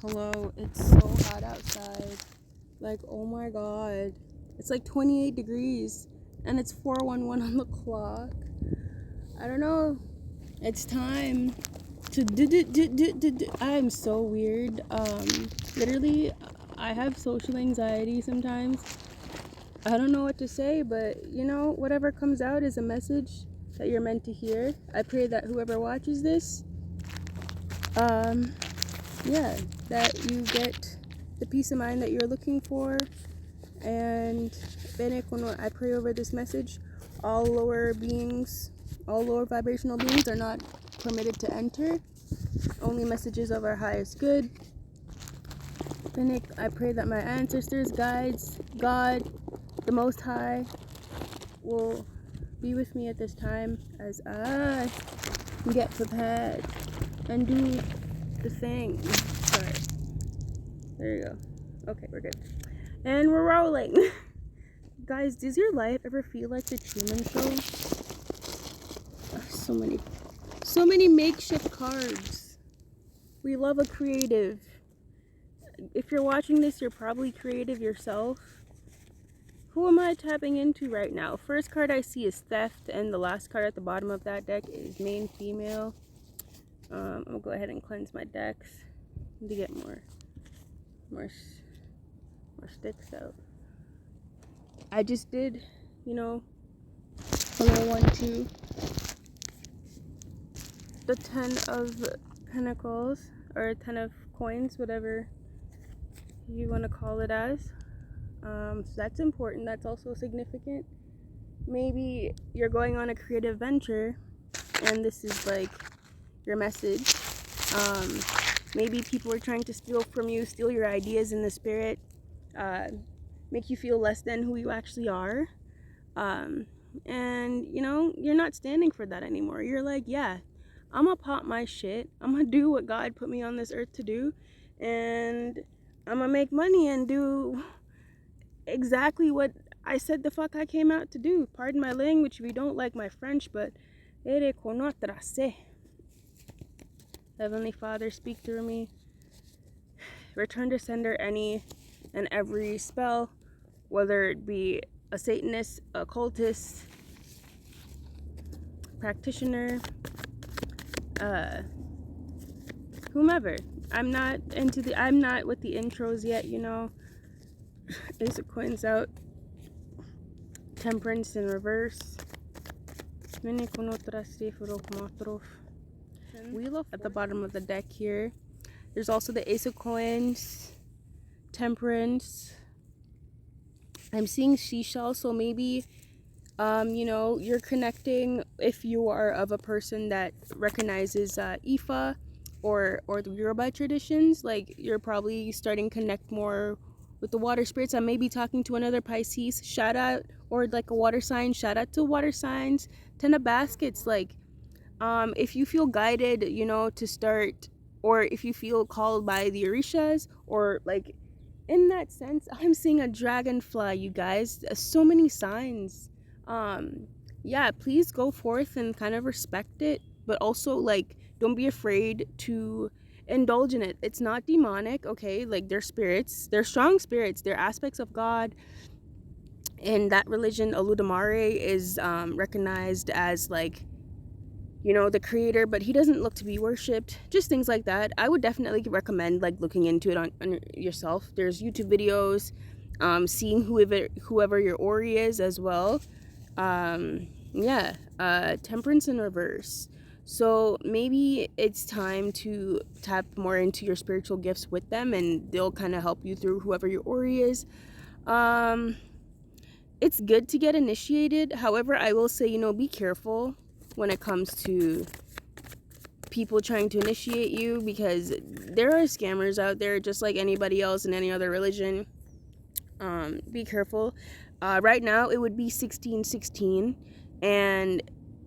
Hello, it's so hot outside. Like, oh my god. It's like 28 degrees and it's 4:11 on the clock. I don't know. It's time to I'm so weird. Literally, I have social anxiety sometimes. I don't know what to say, but whatever comes out is a message that you're meant to hear. I pray that whoever watches this, yeah, that you get the peace of mind that you're looking for. And I pray over this message. All lower vibrational beings are not permitted to enter. Only messages of our highest good. I pray that my ancestors, guides, God, the Most High, will be with me at this time as I get prepared and do the thing. Sorry. There you go. Okay, we're good. And we're rolling. Guys, does your life ever feel like the Truman Show? So many makeshift cards. We love a creative. If you're watching this, you're probably creative yourself. Who am I tapping into right now? First card I see is theft, and the last card at the bottom of that deck is main female. I'm gonna go ahead and cleanse my decks to get more sticks out. I just did, a little 1-2. The 10 of Pentacles, or 10 of Coins, whatever you want to call it as. So that's important. That's also significant. Maybe you're going on a creative venture, and this is like your message. Maybe people are trying to steal your ideas in the spirit, make you feel less than who you actually are. And you're not standing for that anymore. You're like, yeah, I'm gonna pop my shit. I'm gonna do what God put me on this earth to do, and I'm gonna make money and do exactly what I said the fuck I came out to do. Pardon my language if you don't like my French, but ere conotrase. Heavenly Father, speak through me. Return to sender any and every spell, whether it be a Satanist, a occultist, practitioner, whomever. I'm not with the intros yet, Ace of Coins out. Temperance in reverse. Wheel at the bottom of the deck here. There's also the Ace of Coins, Temperance. I'm seeing seashell, so maybe you're connecting, if you are of a person that recognizes Ifa or the Yoruba traditions, like you're probably starting to connect more with the water spirits. I may be talking to another Pisces, shout out, or like a water sign, shout out to water signs. 10 of Baskets, like if you feel guided, to start, or if you feel called by the Orishas, or like in that sense, I'm seeing a dragonfly, you guys. So many signs. Yeah, please go forth and kind of respect it, but also like don't be afraid to indulge in it. It's not demonic, okay? Like they're spirits, they're strong spirits, they're aspects of God. In that religion, Oludumare is recognized as like the creator, but he doesn't look to be worshipped. Just things like that. I would definitely recommend like looking into it on yourself. There's YouTube videos, seeing whoever your Ori is as well. Temperance in reverse. So maybe it's time to tap more into your spiritual gifts with them, and they'll kind of help you through whoever your Ori is. It's good to get initiated. However, I will say, be careful when it comes to people trying to initiate you, because there are scammers out there just like anybody else in any other religion. Be careful. Right now it would be 1616,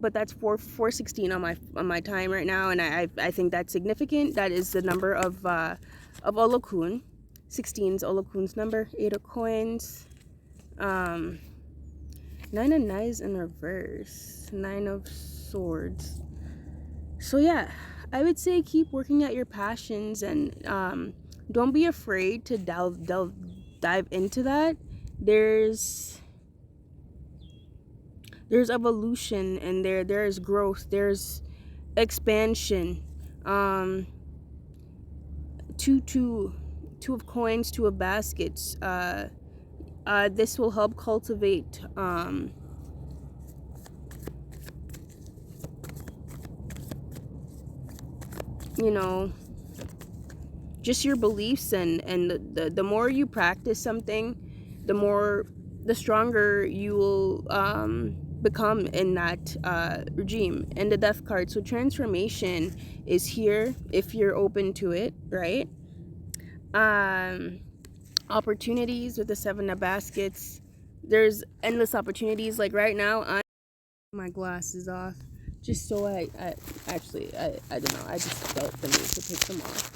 but that's 416 on my time right now, and I think that's significant. That is the number of Olokun. 16 is Olokun's number. 8 of Coins. 9 of Knives in reverse. 9 of Swords. So yeah, I would say keep working at your passions and don't be afraid to dive into that. There's evolution, and there's growth, there's expansion. um two of coins, two of baskets. This will help cultivate you know, just your beliefs, and the more you practice something, the stronger you will become in that regime. And the death card, so transformation is here if you're open to it, right? um Opportunities with the seven of baskets. There's endless opportunities. Like right now, my glasses off, just so I actually I don't know, I just felt the need to take them off.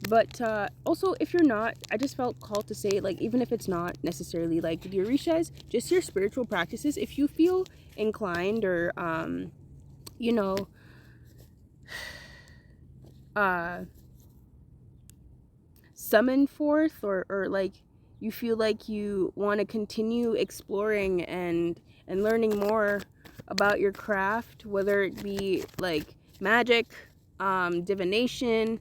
But also, if you're not, I just felt called to say, like, even if it's not necessarily like your rishas, just your spiritual practices, if you feel inclined, or you know, summon forth, or like you feel like you want to continue exploring and learning more about your craft, whether it be like magic, divination,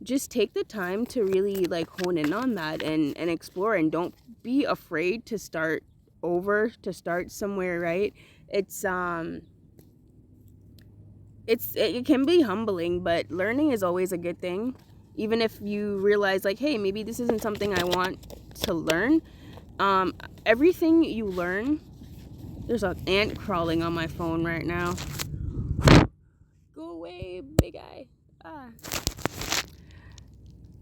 just take the time to really like hone in on that and explore, and don't be afraid to start over, to start somewhere, right? It's it can be humbling, but learning is always a good thing. Even if you realize, like, hey, maybe this isn't something I want to learn. Everything you learn, there's an ant crawling on my phone right now. Go away, big eye.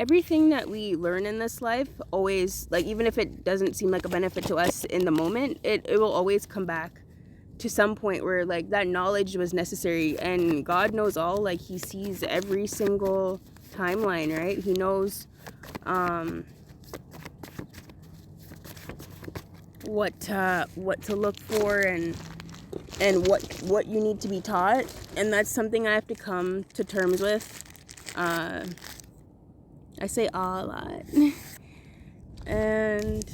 Everything that we learn in this life, always, like, even if it doesn't seem like a benefit to us in the moment, it will always come back to some point where, like, that knowledge was necessary. And God knows all. Like, he sees every single timeline, right? He knows what to look for, and what you need to be taught. And that's something I have to come to terms with. I say a lot. And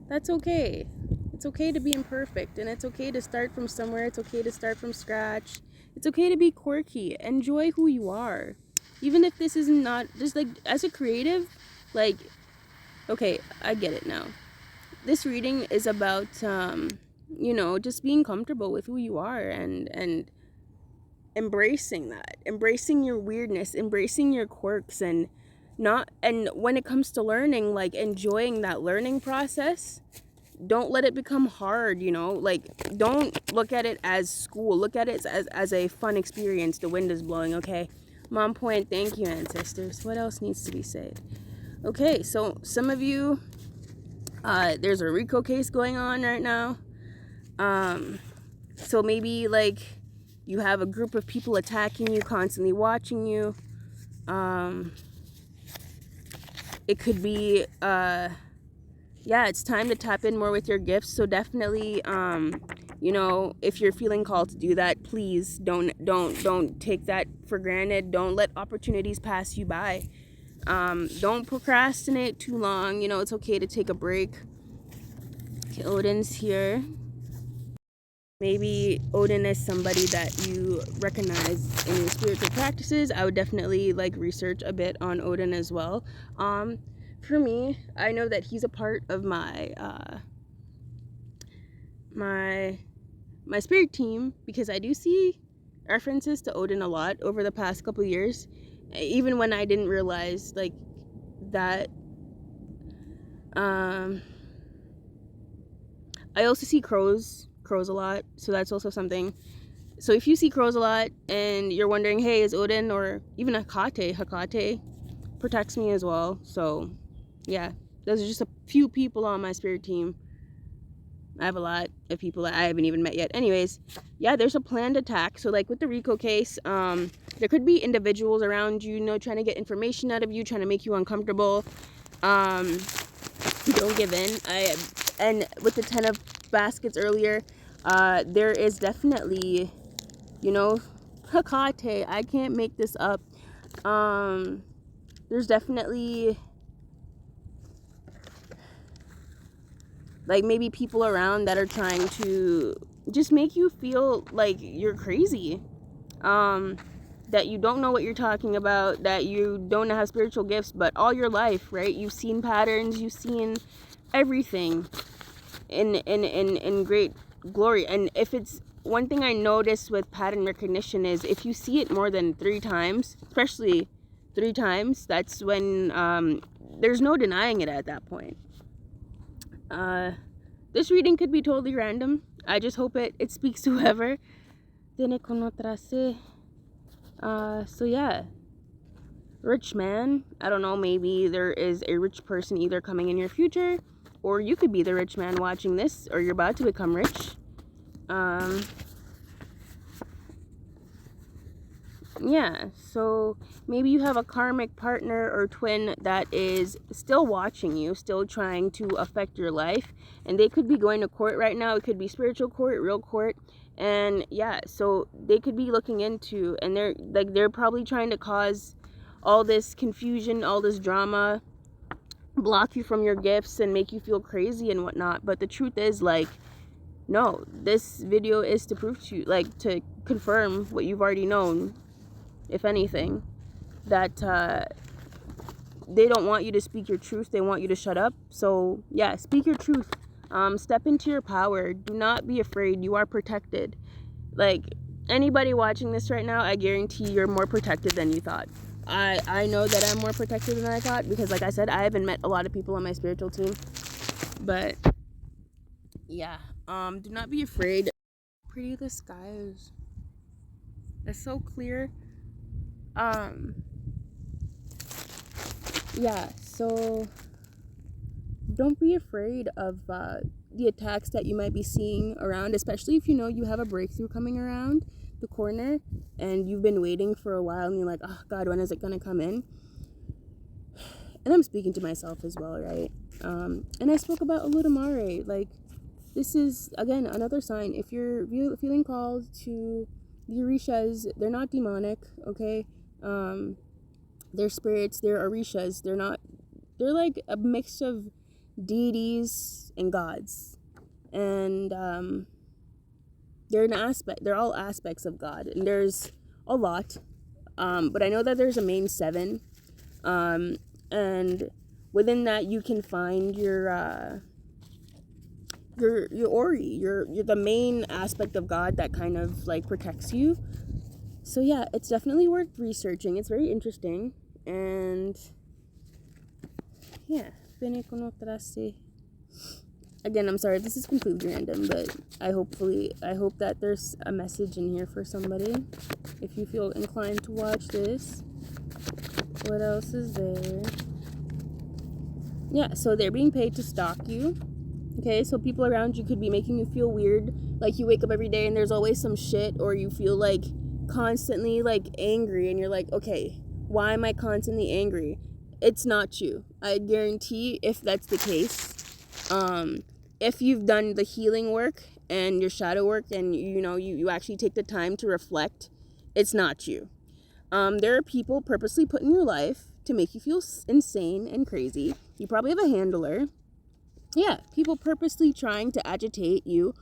that's okay. It's okay to be imperfect, and it's okay to start from somewhere. It's okay to start from scratch. It's okay to be quirky. Enjoy who you are. Even if this isn't, not just like, as a creative, like, okay, I get it now. This reading is about just being comfortable with who you are, and embracing that, embracing your weirdness, embracing your quirks, and when it comes to learning, like, enjoying that learning process. Don't let it become hard, like, don't look at it as school. Look at it as a fun experience. The wind is blowing. Okay, mom point. Thank you, ancestors. What else needs to be said? Okay, so some of you, there's a RICO case going on right now. So maybe, like, you have a group of people attacking you, constantly watching you. It could be, it's time to tap in more with your gifts. So definitely, if you're feeling called to do that, please don't take that for granted. Don't let opportunities pass you by. Don't procrastinate too long. It's okay to take a break. Okay, Odin's here. Maybe Odin is somebody that you recognize in your spiritual practices. I would definitely like research a bit on Odin as well. For me, I know that he's a part of my my spirit team, because I do see references to Odin a lot over the past couple years, even when I didn't realize, like, that. I also see crows a lot, so that's also something. So if you see crows a lot and you're wondering, hey, is Odin, or even Hecate protects me as well. So yeah, those are just a few people on my spirit team. I have a lot of people that I haven't even met yet. Anyways, yeah, there's a planned attack. So, like, with the RICO case, there could be individuals around you, trying to get information out of you, trying to make you uncomfortable. Don't give in. And with the 10 of baskets earlier, there is definitely, Hecate, I can't make this up. there's definitely like maybe people around that are trying to just make you feel like you're crazy, that you don't know what you're talking about, that you don't have spiritual gifts, but all your life, right, you've seen patterns, you've seen everything in great glory. And if it's one thing I noticed with pattern recognition is if you see it more than 3 times, especially 3 times, that's when there's no denying it at that point. This reading could be totally random. I just hope it speaks to whoever. So yeah, rich man. I don't know, maybe there is a rich person either coming in your future, or you could be the rich man watching this, or you're about to become rich. Yeah, so maybe you have a karmic partner or twin that is still watching you, still trying to affect your life, and they could be going to court right now. It could be spiritual court, real court, and yeah, so they could be looking into, and they're probably trying to cause all this confusion, all this drama, block you from your gifts and make you feel crazy and whatnot. But the truth is, like, no, this video is to prove to you, like, to confirm what you've already known, if anything, that they don't want you to speak your truth. They want you to shut up. So yeah, speak your truth. Step into your power. Do not be afraid. You are protected. Like, anybody watching this right now, I guarantee you're more protected than you thought. I know that I'm more protected than I thought, because like I said, I haven't met a lot of people on my spiritual team. But yeah, do not be afraid. Pretty the sky is. It's so clear. Yeah, so don't be afraid of the attacks that you might be seeing around, especially if you know you have a breakthrough coming around the corner and you've been waiting for a while and you're like, oh God, when is it gonna come in? And I'm speaking to myself as well, right? And I spoke about Oludamare. Like, this is, again, another sign. If you're feeling called to the Orishas, they're not demonic, okay? They're spirits, they're Orishas. They're like a mix of deities and gods. And they're all aspects of God. And there's a lot. But I know that there's a main 7. And within that you can find your Ori, you're the main aspect of God that kind of like protects you. So yeah, it's definitely worth researching. It's very interesting. And yeah, again, I'm sorry, this is completely random, but I hope that there's a message in here for somebody. If you feel inclined to watch this. What else is there? Yeah, so they're being paid to stalk you. Okay, so people around you could be making you feel weird. Like, you wake up every day and there's always some shit, or you feel like constantly like angry and you're like, okay, why am I constantly angry? It's not you. I guarantee, if that's the case, if you've done the healing work and your shadow work and you actually take the time to reflect, it's not you. There are people purposely put in your life to make you feel insane and crazy. You probably have a handler. Yeah, people purposely trying to agitate you,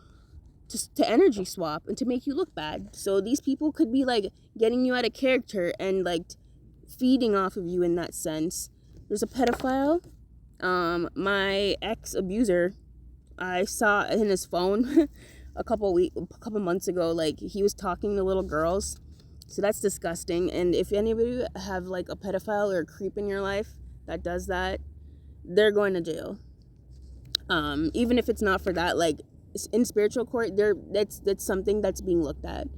to energy swap and to make you look bad. So these people could be like getting you out of character and like feeding off of you in that sense. There's a pedophile. My ex-abuser, I saw in his phone a couple months ago, like, he was talking to little girls. So that's disgusting. And if anybody have like a pedophile or a creep in your life that does that, they're going to jail. Even if it's not for that, like, in spiritual court, that's something that's being looked at.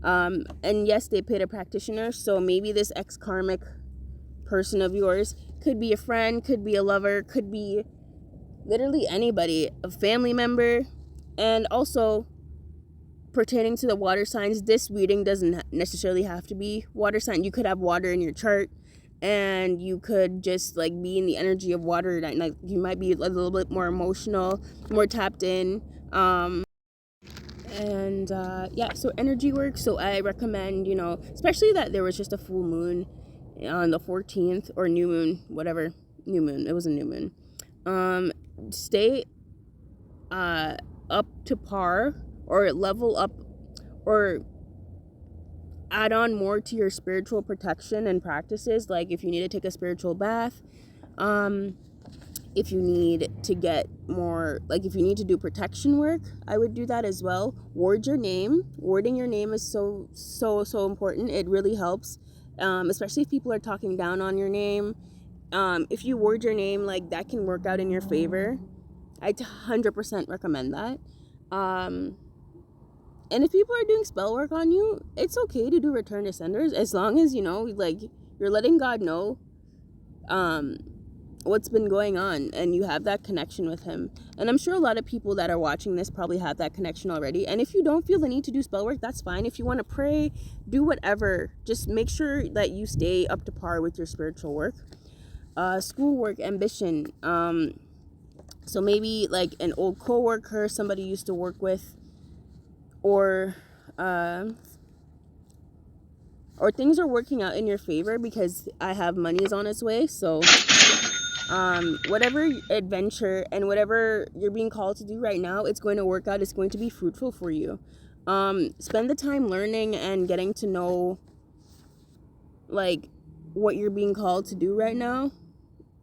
And yes, they paid a practitioner. So maybe this ex-karmic person of yours could be a friend, could be a lover, could be literally anybody, a family member. And also, pertaining to the water signs, this reading doesn't necessarily have to be water sign. You could have water in your chart, and you could just like be in the energy of water. Like, you might be a little bit more emotional, more tapped in. Yeah, so energy work. So I recommend, especially that there was just a full moon on the 14th, or new moon, whatever, new moon, it was a new moon. Stay up to par, or level up, or add on more to your spiritual protection and practices. Like if you need to take a spiritual bath, if you need to get more, like if you need to do protection work, I would do that as well. Word your name. Wording your name is so important. It really helps, especially if people are talking down on your name. If you word your name, like that can work out in your favor. I 100% recommend that. And if people are doing spell work on you, it's okay to do return to senders, as long as, you know, like you're letting God know what's been going on and you have that connection with him. And I'm sure a lot of people that are watching this probably have that connection already. And if you don't feel the need to do spell work, that's fine. If you want to pray, do whatever. Just make sure that you stay up to par with your spiritual work. Schoolwork, ambition. So maybe like an old coworker, somebody you used to work with, or things are working out in your favor because I have money is on its way. So whatever adventure and whatever you're being called to do right now, it's going to work out. It's going to be fruitful for you. Spend the time learning and getting to know like what you're being called to do right now,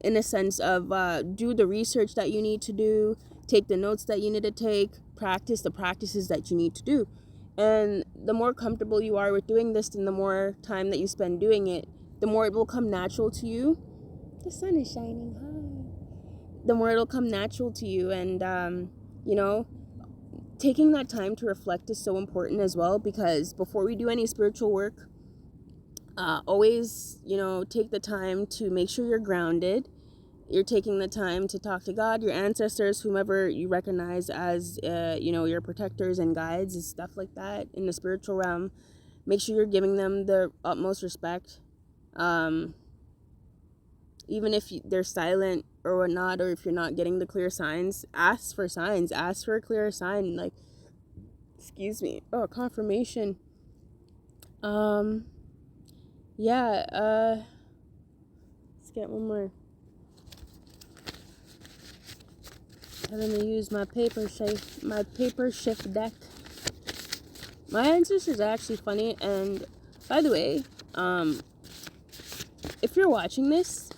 in a sense of do the research that you need to do, take the notes that you need to take, practice the practices that you need to do. And the more comfortable you are with doing this, and the more time that you spend doing it, the more it will come natural to you. The sun is shining. Hi. The more it'll come natural to you. And, you know, taking that time to reflect is so important as well, because before we do any spiritual work, always, you know, take the time to make sure you're grounded. You're taking the time to talk to God, your ancestors, whomever you recognize as, you know, your protectors and guides and stuff like that in the spiritual realm. Make sure you're giving them the utmost respect. Even if they're silent or whatnot, or if you're not getting the clear signs, ask for signs. Ask for a clear sign. Like, excuse me. Oh, confirmation. Yeah, let's get one more. I'm gonna use my paper shift deck. My ancestors are actually funny, and by the way, if you're watching this,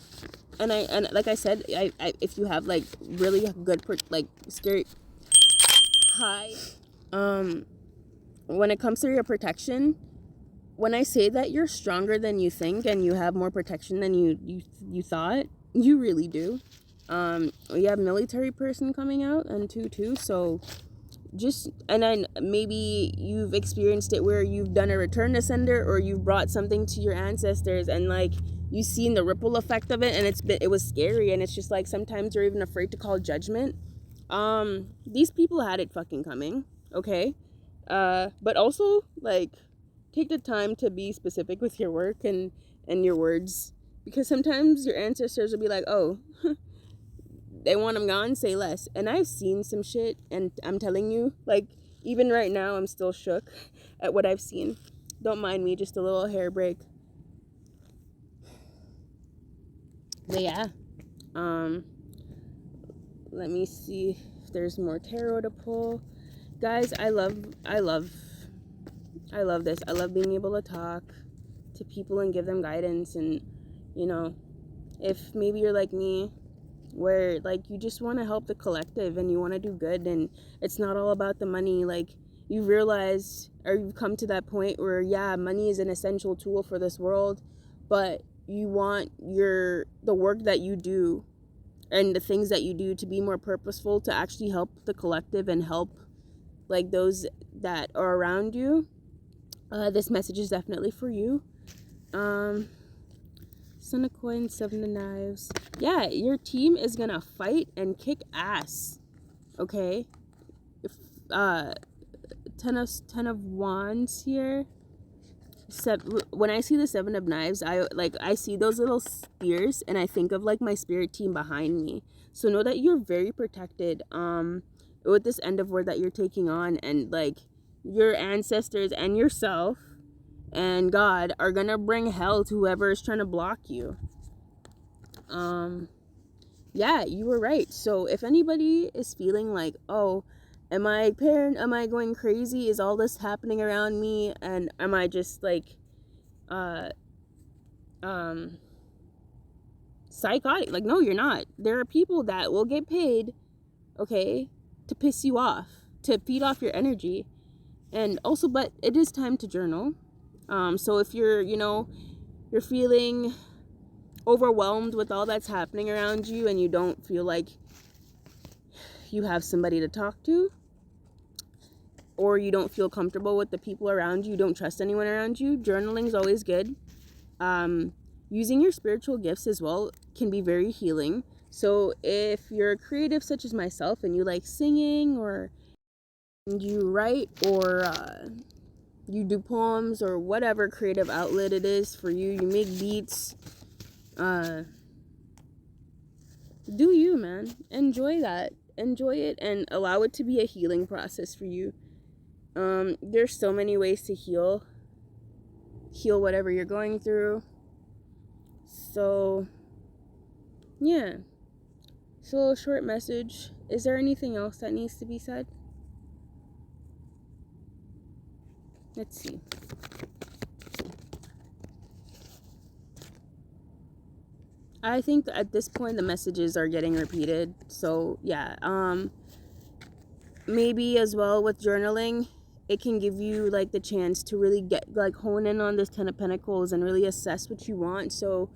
and like I said, I if you have like really good like scary high, when it comes to your protection, when I say that you're stronger than you think and you have more protection than you thought, you really do. We have military person coming out and too, so just, and then maybe you've experienced it where you've done a return to sender, or you've brought something to your ancestors and like you've seen the ripple effect of it, and it was scary, and it's just like sometimes you're even afraid to call judgment. These people had it fucking coming, okay? But also like take the time to be specific with your work and your words, because sometimes your ancestors will be like, oh, they want them gone, say less. And I've seen some shit, and I'm telling you, like, even right now, I'm still shook at what I've seen. Don't mind me, just a little hair break. But yeah, let me see if there's more tarot to pull. Guys, I love this. I love being able to talk to people and give them guidance. And, you know, if maybe you're like me, where like you just want to help the collective and you want to do good, and it's not all about the money, like you realize, or you've come to that point where, yeah, money is an essential tool for this world, but you want the work that you do and the things that you do to be more purposeful, to actually help the collective and help like those that are around you. This message is definitely for you. Son of Coins, Seven of Knives. Yeah, your team is gonna fight and kick ass. Okay. Ten of Wands here. When I see the Seven of Knives, I see those little spears, and I think of like my spirit team behind me. So know that you're very protected. With this end of war that you're taking on, and like your ancestors and yourself, and God are gonna bring hell to whoever is trying to block you. Yeah, you were right. So if anybody is feeling like, oh, am I going crazy? Is all this happening around me? And am I just like psychotic? Like, no, you're not. There are people that will get paid, okay, to piss you off, to feed off your energy. And also, but it is time to journal. So if you're, you're feeling overwhelmed with all that's happening around you and you don't feel like you have somebody to talk to, or you don't feel comfortable with the people around you, don't trust anyone around you, journaling is always good. Using your spiritual gifts as well can be very healing. So if you're creative such as myself and you like singing, or you write, or you do poems, or whatever creative outlet it is for you, you make beats, do you, man. Enjoy that. Enjoy it and allow it to be a healing process for you. There's so many ways to heal whatever you're going through. So yeah, so a short message. Is there anything else that needs to be said? Let's see. I think at this point the messages are getting repeated. So yeah, maybe as well with journaling, it can give you like the chance to really get like hone in on this 10 of Pentacles and really assess what you want. So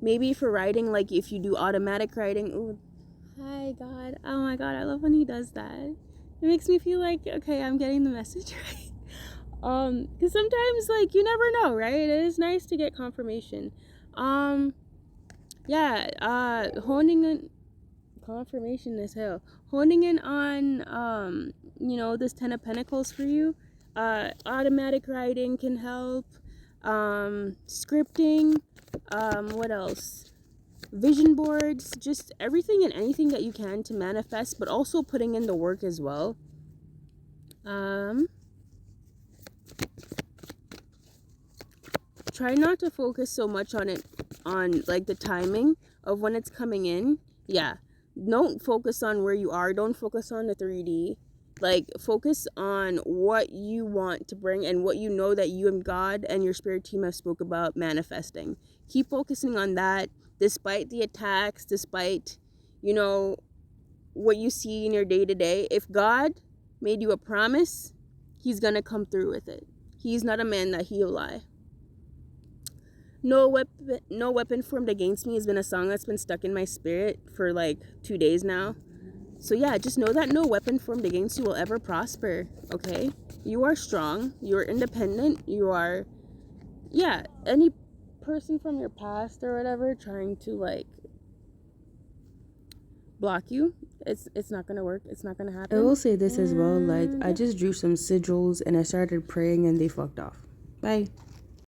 maybe for writing, like if you do automatic writing, ooh, hi God, oh my God, I love when he does that. It makes me feel like, okay, I'm getting the message right. Because sometimes like you never know, right? It is nice to get confirmation. Honing in confirmation as hell. Honing in on this 10 of Pentacles for you. Automatic writing can help. Scripting. What else? Vision boards, just everything and anything that you can to manifest, but also putting in the work as well. Try not to focus so much on it, on like the timing of when it's coming in. Yeah, don't focus on where you are, don't focus on the 3D. Like, focus on what you want to bring and what you know that you and God and your spirit team have spoke about manifesting. Keep focusing on that, despite the attacks, despite what you see in your day-to-day. If God made you a promise, he's gonna come through with it. He's not a man that he'll lie. No weapon formed against me has been a song that's been stuck in my spirit for like 2 days now. So yeah, just know that no weapon formed against you will ever prosper, okay? You are strong, you are independent, you are, any person from your past or whatever trying to like block you, it's not gonna work, it's not gonna happen. I will say this as well, like I just drew some sigils and I started praying and they fucked off. Bye.